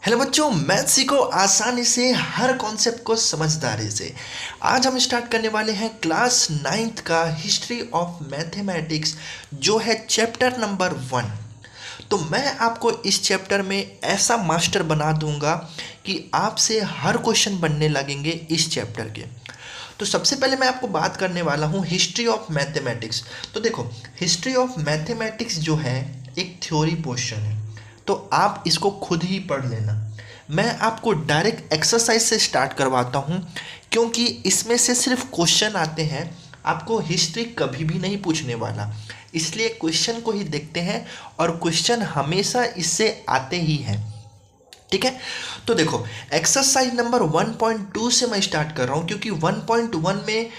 Hello बच्चों, math सीखो आसानी से, हर कॉन्सेप्ट को समझदारी से। आज हम स्टार्ट करने वाले हैं क्लास 9th का हिस्ट्री ऑफ मैथमेटिक्स, जो है चैप्टर नंबर 1। तो मैं आपको इस चैप्टर में ऐसा मास्टर बना दूंगा कि आपसे हर क्वेश्चन बनने लगेंगे इस चैप्टर के। तो सबसे पहले मैं आपको बात करने वाला हूँ हिस्ट्री ऑफ मैथमेटिक्स। तो देखो, हिस्ट्री ऑफ मैथमेटिक्स जो है एक थ्योरी पोर्शन है, तो आप इसको खुद ही पढ़ लेना। मैं आपको डायरेक्ट एक्सरसाइज से स्टार्ट करवाता हूँ, क्योंकि इसमें से सिर्फ क्वेश्चन आते हैं, आपको हिस्ट्री कभी भी नहीं पूछने वाला। इसलिए क्वेश्चन को ही देखते हैं, और क्वेश्चन हमेशा इससे आते ही हैं। ठीक है, तो देखो एक्सरसाइज नंबर 1.2 से मैं स्टार्ट कर रहा हूँ, क्योंकि 1.1 में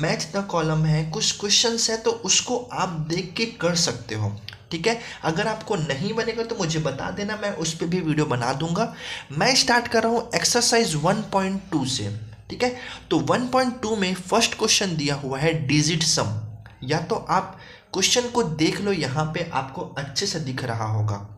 मैच द कॉलम है, कुछ क्वेश्चंस है, तो उसको आप देख के कर सकते हो। ठीक है, अगर आपको नहीं बनेगा तो मुझे बता देना, मैं उस पर भी वीडियो बना दूंगा। मैं स्टार्ट कर रहा हूँ एक्सरसाइज 1.2 से। ठीक है, तो 1.2 में फर्स्ट क्वेश्चन दिया हुआ है डिजिट सम। या तो आप क्वेश्चन को देख लो, यहाँ पे आपको अच्छे से दिख रहा होगा।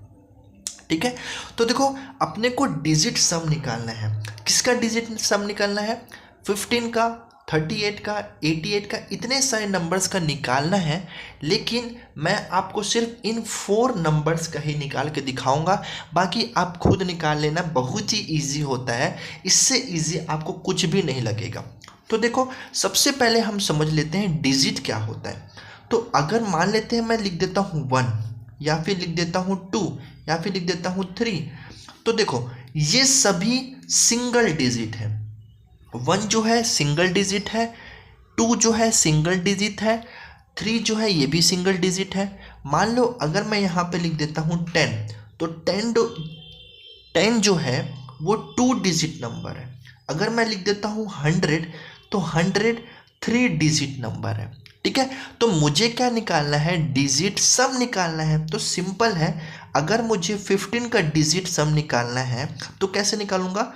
ठीक है, तो देखो अपने को डिजिट सम निकालना है। किसका डिजिट सम निकालना है? 15 का, 38 का, 88 का, इतने सारे नंबर्स का निकालना है। लेकिन मैं आपको सिर्फ इन 4 नंबर्स का ही निकाल के दिखाऊंगा, बाकी आप खुद निकाल लेना। बहुत ही ईजी होता है, इससे ईजी आपको कुछ भी नहीं लगेगा। तो देखो सबसे पहले हम समझ लेते हैं डिजिट क्या होता है। तो अगर मान लेते हैं मैं लिख देता हूँ 1, या फिर लिख देता हूँ 2, या फिर लिख देता हूँ 3, तो देखो ये सभी सिंगल डिजिट है। 1 जो है सिंगल डिजिट है, 2 जो है सिंगल डिजिट है, 3 जो है ये भी सिंगल डिजिट है। मान लो अगर मैं यहाँ पे लिख देता हूँ 10, तो 10 जो है वो 2 डिजिट नंबर है। अगर मैं लिख देता हूँ 100, तो 100 3 डिजिट नंबर है। ठीक है, तो मुझे क्या निकालना है? डिजिट सम निकालना है। तो सिंपल है, अगर मुझे 15 का डिजिट सम निकालना है तो कैसे निकालूंगा?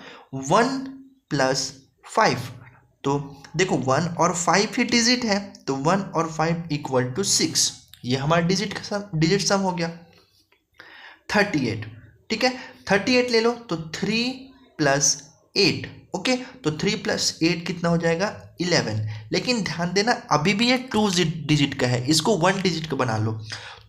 1 + 5। तो देखो 1 और 5 ही डिजिट है, तो 1 और 5 = 6। ये हमारा डिजिट सम हो गया। 38, ठीक है, 38 ले लो, तो 3 + 8। ओके, तो 3 + 8 कितना हो जाएगा? 11। लेकिन ध्यान देना, अभी भी ये 2 डिजिट का है, इसको 1 डिजिट का बना लो।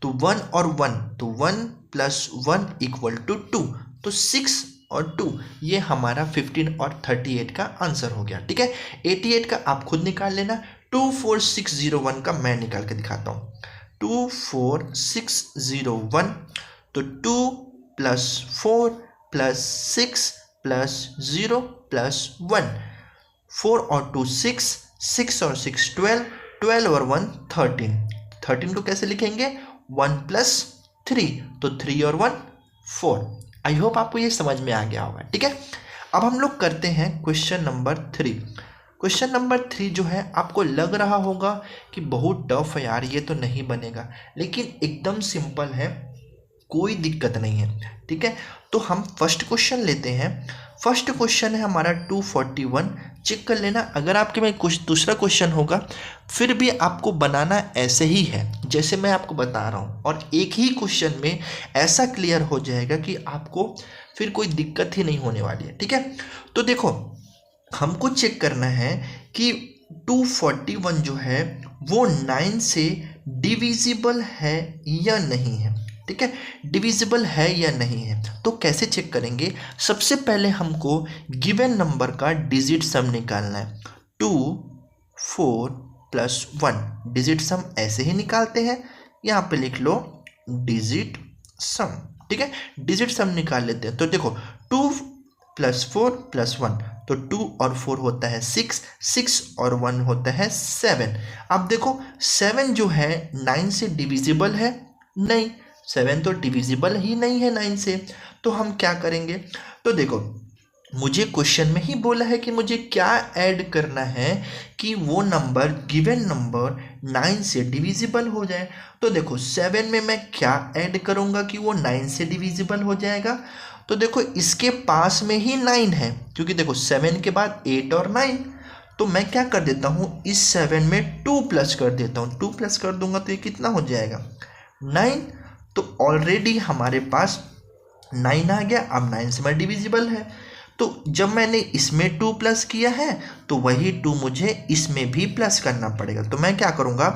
तो 1 और 1, तो 1 + 1 = 2। तो 6 और 2, ये हमारा 15 और 38 का आंसर हो गया। ठीक है, 88 का आप खुद निकाल लेना। 24601 का मैं निकाल के दिखाता हूँ। 24601, तो 2 + 4 + 6 + 0 + 1, 4 और 2 6, 6 और 6 12, 12 और 1 13। 13 को कैसे लिखेंगे? 1 + 3, तो 3 और 1 4। आई होप आपको ये समझ में आ गया होगा। ठीक है, अब हम लोग करते हैं क्वेश्चन नंबर 3। क्वेश्चन नंबर 3 जो है, आपको लग रहा होगा कि बहुत टफ है यार, ये तो नहीं बनेगा, लेकिन एकदम सिंपल है, कोई दिक्कत नहीं है। ठीक है, तो हम फर्स्ट क्वेश्चन लेते हैं। फर्स्ट क्वेश्चन है हमारा 241। चेक कर लेना, अगर आपके में कुछ दूसरा क्वेश्चन होगा फिर भी आपको बनाना ऐसे ही है जैसे मैं आपको बता रहा हूँ, और एक ही क्वेश्चन में ऐसा क्लियर हो जाएगा कि आपको फिर कोई दिक्कत ही नहीं होने वाली है। ठीक है, तो देखो हमको चेक करना है कि 241 जो है वो 9 से डिविजिबल है या नहीं है। ठीक है, डिविजिबल है या नहीं है, तो कैसे चेक करेंगे? सबसे पहले हमको गिवन नंबर का डिजिट सम निकालना है। 2 4 + 1 डिजिट सम ऐसे ही निकालते हैं, यहाँ पे लिख लो डिजिट सम। ठीक है, डिजिट सम निकाल लेते हैं। तो देखो 2 + 4 + 1, तो 2 और 4 होता है 6, 6 और 1 होता है 7। अब देखो 7 जो है 9 से डिविजिबल है? नहीं, 7 तो डिविजिबल ही नहीं है 9 से। तो हम क्या करेंगे? तो देखो मुझे क्वेश्चन में ही बोला है कि मुझे क्या ऐड करना है कि वो नंबर, गिवन नंबर 9 से डिविजिबल हो जाए। तो देखो 7 में मैं क्या ऐड करूँगा कि वो 9 से डिविजिबल हो जाएगा? तो देखो इसके पास में ही 9 है, क्योंकि देखो 7 के बाद 8 और 9, तो मैं क्या कर देता हूँ, इस 7 में 2 प्लस कर देता हूँ। 2 प्लस कर दूंगा तो ये कितना हो जाएगा? 9। तो ऑलरेडी हमारे पास 9 आ गया, अब 9 से मैं डिविजिबल है। तो जब मैंने इसमें 2 प्लस किया है तो वही 2 मुझे इसमें भी प्लस करना पड़ेगा। तो मैं क्या करूँगा,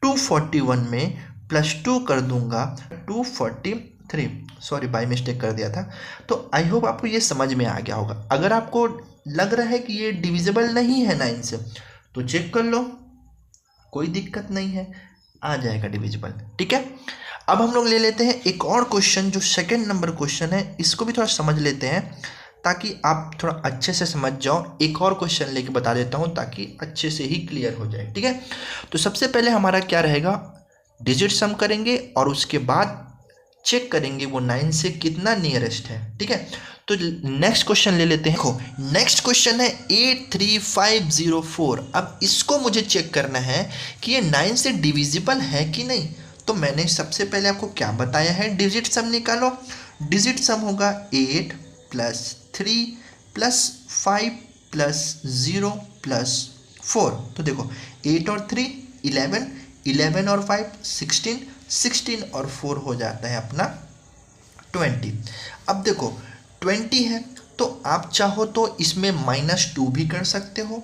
241 में +2 कर दूंगा 243, सॉरी बाय मिस्टेक कर दिया था। तो आई होप आपको ये समझ में आ गया होगा। अगर आपको लग रहा है कि ये डिविजिबल नहीं है 9 से तो चेक कर लो, कोई दिक्कत नहीं है, आ जाएगा डिविजिबल। ठीक है, अब हम लोग ले लेते हैं एक और क्वेश्चन जो सेकंड नंबर क्वेश्चन है, इसको भी थोड़ा समझ लेते हैं ताकि आप थोड़ा अच्छे से समझ जाओ। एक और क्वेश्चन लेके बता देता हूँ ताकि अच्छे से ही क्लियर हो जाए। ठीक है, तो सबसे पहले हमारा क्या रहेगा, डिजिट सम करेंगे और उसके बाद चेक करेंगे वो 9 से कितना नियरेस्ट है। ठीक है, तो नेक्स्ट क्वेश्चन ले लेते हैं। देखो नेक्स्ट क्वेश्चन है 83504। अब इसको मुझे चेक करना है कि ये 9 से डिविजिबल है कि नहीं। तो मैंने सबसे पहले आपको क्या बताया है, डिजिट सम निकालो। डिजिट सम होगा 8 + 3 + 5 + 0 + 4। तो देखो 8 और 3 11, 11 और 5 16, 16 और 4 हो जाता है अपना 20। अब देखो 20 है तो आप चाहो तो इसमें -2 भी कर सकते हो।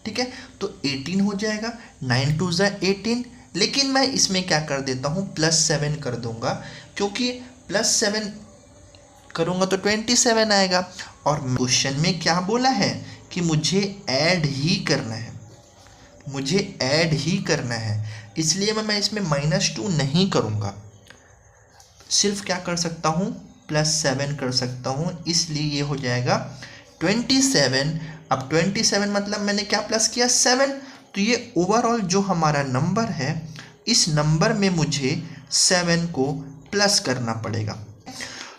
ठीक है, तो 18 हो जाएगा, 9 2 ज़ा 18। लेकिन मैं इसमें क्या कर देता हूँ, +7 कर दूंगा, क्योंकि +7 करूँगा तो 27 आएगा। और क्वेश्चन में क्या बोला है कि मुझे ऐड ही करना है, मुझे ऐड ही करना है, इसलिए मैं इसमें -2 नहीं करूँगा, सिर्फ क्या कर सकता हूँ, +7 कर सकता हूँ। इसलिए ये हो जाएगा 27। अब 27 मतलब मैंने क्या प्लस किया, 7। तो ये ओवरऑल जो हमारा नंबर है, इस नंबर में मुझे 7 को प्लस करना पड़ेगा।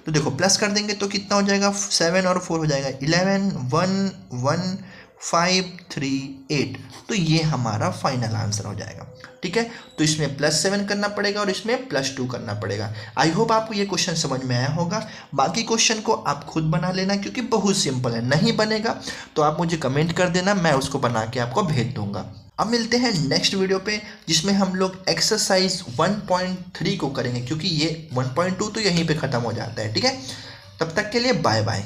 तो देखो प्लस कर देंगे तो कितना हो जाएगा, 7 और 4 हो जाएगा 11, 1 1 5 3 8। तो ये हमारा फाइनल आंसर हो जाएगा। ठीक है, तो इसमें +7 करना पड़ेगा और इसमें +2 करना पड़ेगा। आई होप आपको ये क्वेश्चन समझ में आया होगा। बाकी क्वेश्चन को आप खुद बना लेना क्योंकि बहुत सिंपल है। नहीं बनेगा तो आप मुझे कमेंट कर देना, मैं उसको बना के आपको भेज दूंगा। अब मिलते हैं नेक्स्ट वीडियो पे जिसमें हम लोग एक्सरसाइज 1.3 को करेंगे, क्योंकि ये 1.2 तो यहीं पे ख़त्म हो जाता है। ठीक है, तब तक के लिए बाय बाय।